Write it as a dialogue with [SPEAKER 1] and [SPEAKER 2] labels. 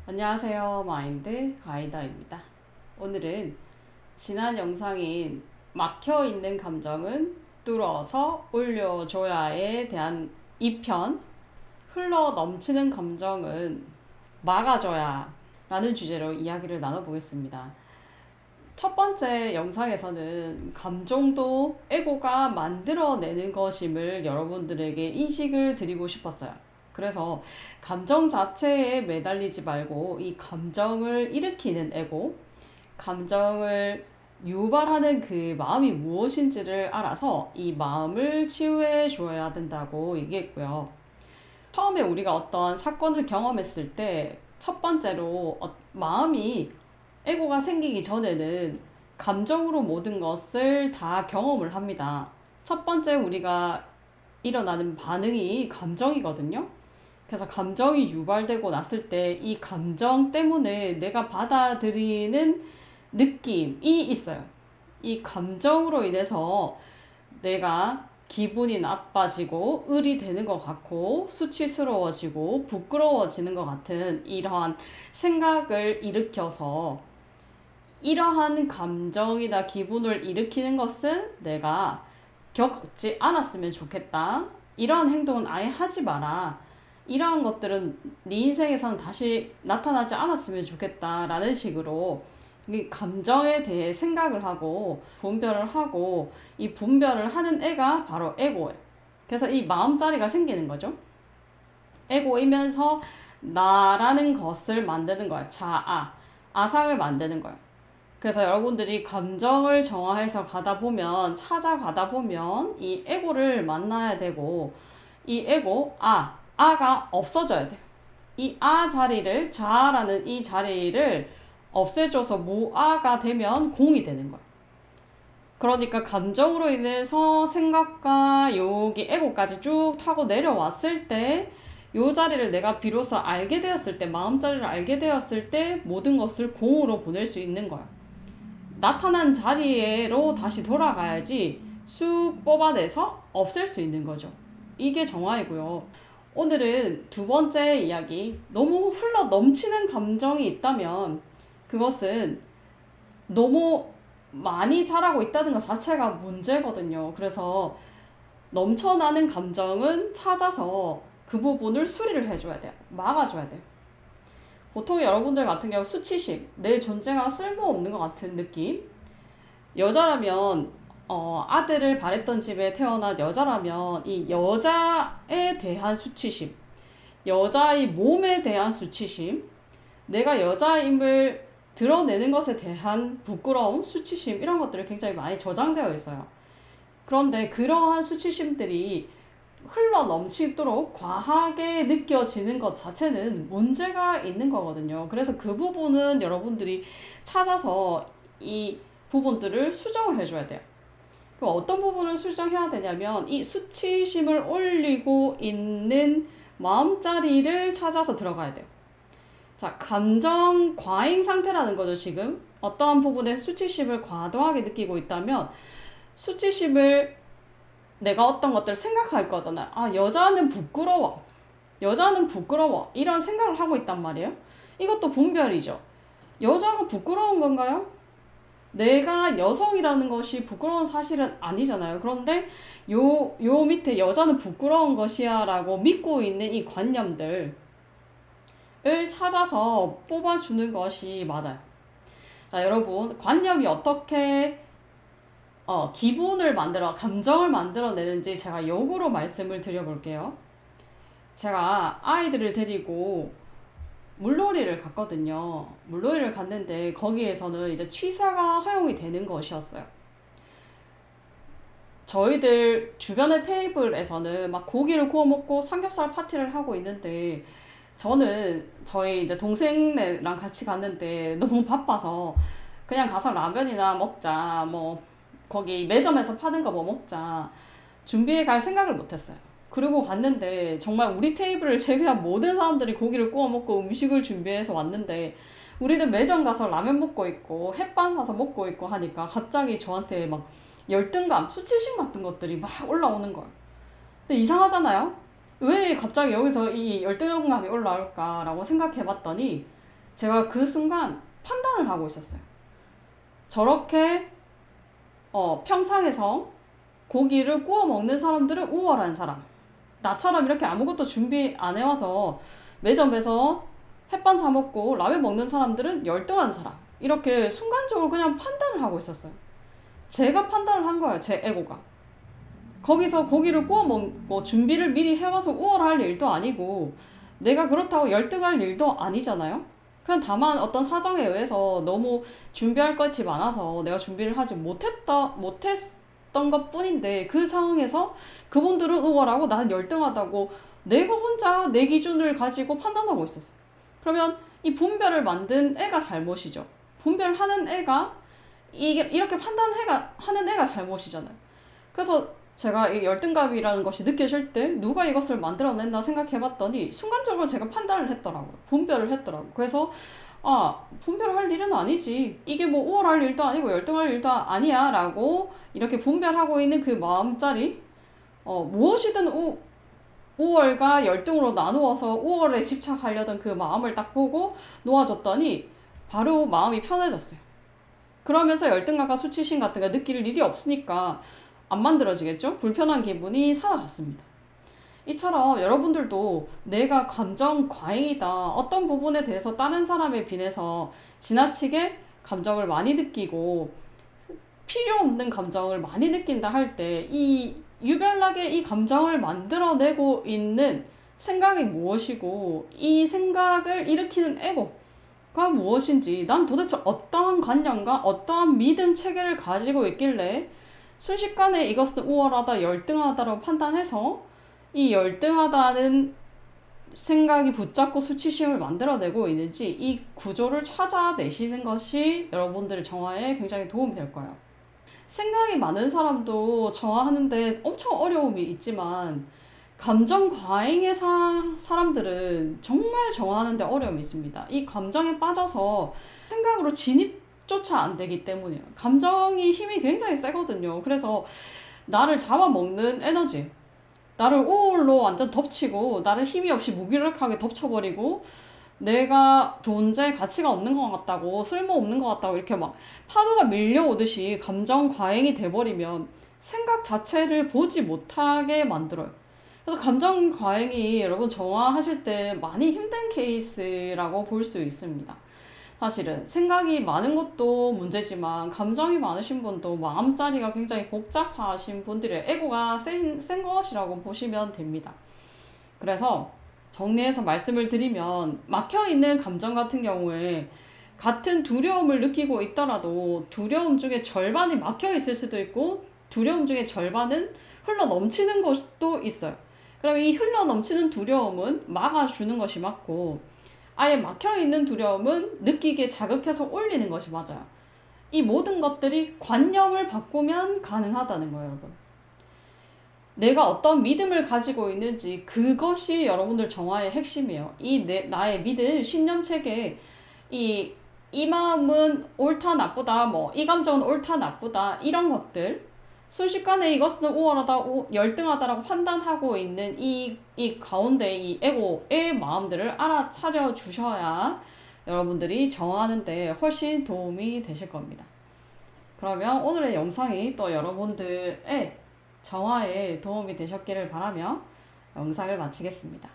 [SPEAKER 1] 안녕하세요. 마인드 가이다입니다. 오늘은 지난 영상인 막혀있는 감정은 뚫어서 올려줘야에 대한 2편 흘러 넘치는 감정은 막아줘야 라는 주제로 이야기를 나눠보겠습니다. 첫 번째 영상에서는 감정도 에고가 만들어내는 것임을 여러분들에게 인식을 드리고 싶었어요. 그래서 감정 자체에 매달리지 말고 이 감정을 일으키는 에고, 감정을 유발하는 그 마음이 무엇인지를 알아서 이 마음을 치유해 줘야 된다고 얘기했고요. 처음에 우리가 어떤 사건을 경험했을 때 첫 번째로 마음이 에고가 생기기 전에는 감정으로 모든 것을 다 경험을 합니다. 첫 번째 우리가 일어나는 반응이 감정이거든요. 그래서 감정이 유발되고 났을 때 이 감정 때문에 내가 받아들이는 느낌이 있어요. 이 감정으로 인해서 내가 기분이 나빠지고 을이 되는 것 같고 수치스러워지고 부끄러워지는 것 같은 이러한 생각을 일으켜서 이러한 감정이나 기분을 일으키는 것은 내가 겪지 않았으면 좋겠다. 이러한 행동은 아예 하지 마라. 이러한 것들은 네 인생에서는 다시 나타나지 않았으면 좋겠다라는 식으로 이 감정에 대해 생각을 하고 분별을 하고 이 분별을 하는 애가 바로 에고예요. 그래서 이 마음자리가 생기는 거죠. 에고이면서 나라는 것을 만드는 거야. 자아, 아상을 만드는 거야. 그래서 여러분들이 감정을 정화해서 가다 보면, 찾아가다 보면 이 에고를 만나야 되고, 이 에고, 아가 없어져야 돼요. 이 자리를, 자아라는 이 자리를 없애줘서 무아가 되면 공이 되는 거예요. 그러니까 감정으로 인해서 생각과 여기 에고까지 쭉 타고 내려왔을 때, 요 자리를 내가 비로소 알게 되었을 때, 마음자리를 알게 되었을 때 모든 것을 공으로 보낼 수 있는 거야. 나타난 자리로 다시 돌아가야지 쑥 뽑아내서 없앨 수 있는 거죠. 이게 정화이고요. 오늘은 두 번째 이야기, 너무 흘러 넘치는 감정이 있다면 그것은 너무 많이 자라고 있다는 것 자체가 문제거든요. 그래서 넘쳐나는 감정은 찾아서 그 부분을 수리를 해줘야 돼요. 막아줘야 돼요. 보통 여러분들 같은 경우 수치심, 내 존재가 쓸모없는 것 같은 느낌. 여자라면 아들을 바랬던 집에 태어난 여자라면 이 여자에 대한 수치심, 여자의 몸에 대한 수치심, 내가 여자임을 드러내는 것에 대한 부끄러움, 수치심 이런 것들이 굉장히 많이 저장되어 있어요. 그런데 그러한 수치심들이 흘러 넘치도록 과하게 느껴지는 것 자체는 문제가 있는 거거든요. 그래서 그 부분은 여러분들이 찾아서 이 부분들을 수정을 해줘야 돼요. 그럼 어떤 부분을 수정해야 되냐면 이 수치심을 올리고 있는 마음자리를 찾아서 들어가야 돼요. 자, 감정 과잉 상태라는 거죠, 지금. 어떠한 부분에 수치심을 과도하게 느끼고 있다면 수치심을 내가 어떤 것들을 생각할 거잖아요. 여자는 부끄러워. 여자는 부끄러워. 이런 생각을 하고 있단 말이에요. 이것도 분별이죠. 여자가 부끄러운 건가요? 내가 여성이라는 것이 부끄러운 사실은 아니잖아요. 그런데 요 밑에 여자는 부끄러운 것이야 라고 믿고 있는 이 관념들을 찾아서 뽑아주는 것이 맞아요. 자, 여러분, 관념이 어떻게 기분을 감정을 만들어내는지 제가 역으로 말씀을 드려볼게요. 제가 아이들을 데리고 물놀이를 갔거든요. 물놀이를 갔는데 거기에서는 이제 취사가 허용이 되는 것이었어요. 저희들 주변의 테이블에서는 막 고기를 구워 먹고 삼겹살 파티를 하고 있는데 저는 저희 이제 동생네랑 같이 갔는데 너무 바빠서 그냥 가서 라면이나 먹자, 뭐 거기 매점에서 파는 거 뭐 먹자 준비해 갈 생각을 못했어요. 그리고 갔는데 정말 우리 테이블을 제외한 모든 사람들이 고기를 구워 먹고 음식을 준비해서 왔는데 우리는 매점 가서 라면 먹고 있고 햇반 사서 먹고 있고 하니까 갑자기 저한테 막 열등감, 수치심 같은 것들이 막 올라오는 거예요. 근데 이상하잖아요? 왜 갑자기 여기서 이 열등감이 올라올까라고 생각해 봤더니 제가 그 순간 판단을 하고 있었어요. 저렇게 평상에서 고기를 구워 먹는 사람들은 우월한 사람. 나처럼 이렇게 아무것도 준비 안 해와서 매점에서 햇반 사 먹고 라면 먹는 사람들은 열등한 사람. 이렇게 순간적으로 그냥 판단을 하고 있었어요. 제가 판단을 한 거예요. 제 에고가. 거기서 고기를 구워 먹고 준비를 미리 해와서 우월할 일도 아니고 내가 그렇다고 열등할 일도 아니잖아요. 그냥 다만 어떤 사정에 의해서 너무 준비할 것이 많아서 내가 준비를 하지 못했던 것 뿐인데 그 상황에서 그분들은 우월하고 나는 열등하다고 내가 혼자 내 기준을 가지고 판단하고 있었어요. 그러면 이 분별을 만든 애가 잘못이죠. 분별하는 애가 이게 이렇게 하는 애가 잘못이잖아요. 그래서 제가 이 열등감이라는 것이 느껴질 때 누가 이것을 만들어냈나 생각해봤더니 순간적으로 제가 판단을 했더라고요. 분별을 했더라고요. 그래서 분별할 일은 아니지. 이게 뭐 우월할 일도 아니고 열등할 일도 아니야 라고 이렇게 분별하고 있는 그 마음자리 무엇이든 우월과 열등으로 나누어서 우월에 집착하려던 그 마음을 딱 보고 놓아줬더니 바로 마음이 편해졌어요. 그러면서 열등감과 수치심 같은 거 느낄 일이 없으니까 안 만들어지겠죠? 불편한 기분이 사라졌습니다. 이처럼 여러분들도 내가 감정 과잉이다. 어떤 부분에 대해서 다른 사람에 비해서 지나치게 감정을 많이 느끼고 필요 없는 감정을 많이 느낀다 할 때 이 유별나게 이 감정을 만들어내고 있는 생각이 무엇이고 이 생각을 일으키는 에고가 무엇인지 난 도대체 어떠한 관념과 어떠한 믿음 체계를 가지고 있길래 순식간에 이것은 우월하다, 열등하다라고 판단해서 이 열등하다는 생각이 붙잡고 수치심을 만들어내고 있는지 이 구조를 찾아내시는 것이 여러분들의 정화에 굉장히 도움이 될 거예요. 생각이 많은 사람도 정화하는데 엄청 어려움이 있지만 감정 과잉의 사람들은 정말 정화하는데 어려움이 있습니다. 이 감정에 빠져서 생각으로 진입조차 안 되기 때문이에요. 감정이 힘이 굉장히 세거든요. 그래서 나를 잡아먹는 에너지, 나를 우울로 완전 덮치고 나를 힘이 없이 무기력하게 덮쳐버리고 내가 존재 가치가 없는 것 같다고 쓸모없는 것 같다고 이렇게 막 파도가 밀려오듯이 감정 과잉이 돼버리면 생각 자체를 보지 못하게 만들어요. 그래서 감정 과잉이 여러분 정화하실 때 많이 힘든 케이스라고 볼 수 있습니다. 사실은 생각이 많은 것도 문제지만 감정이 많으신 분도 마음자리가 굉장히 복잡하신 분들의 에고가 센 것이라고 보시면 됩니다. 그래서 정리해서 말씀을 드리면 막혀있는 감정 같은 경우에 같은 두려움을 느끼고 있더라도 두려움 중에 절반이 막혀있을 수도 있고 두려움 중에 절반은 흘러넘치는 것도 있어요. 그럼 이 흘러넘치는 두려움은 막아주는 것이 맞고 아예 막혀있는 두려움은 느끼게 자극해서 올리는 것이 맞아요. 이 모든 것들이 관념을 바꾸면 가능하다는 거예요, 여러분. 내가 어떤 믿음을 가지고 있는지 그것이 여러분들 정화의 핵심이에요. 나의 믿음, 신념체계, 이 마음은 옳다, 나쁘다, 이 감정은 옳다, 나쁘다, 이런 것들. 순식간에 이것은 우월하다, 열등하다라고 판단하고 있는 이 가운데 이 에고의 마음들을 알아차려 주셔야 여러분들이 정화하는데 훨씬 도움이 되실 겁니다. 그러면 오늘의 영상이 또 여러분들의 정화에 도움이 되셨기를 바라며 영상을 마치겠습니다.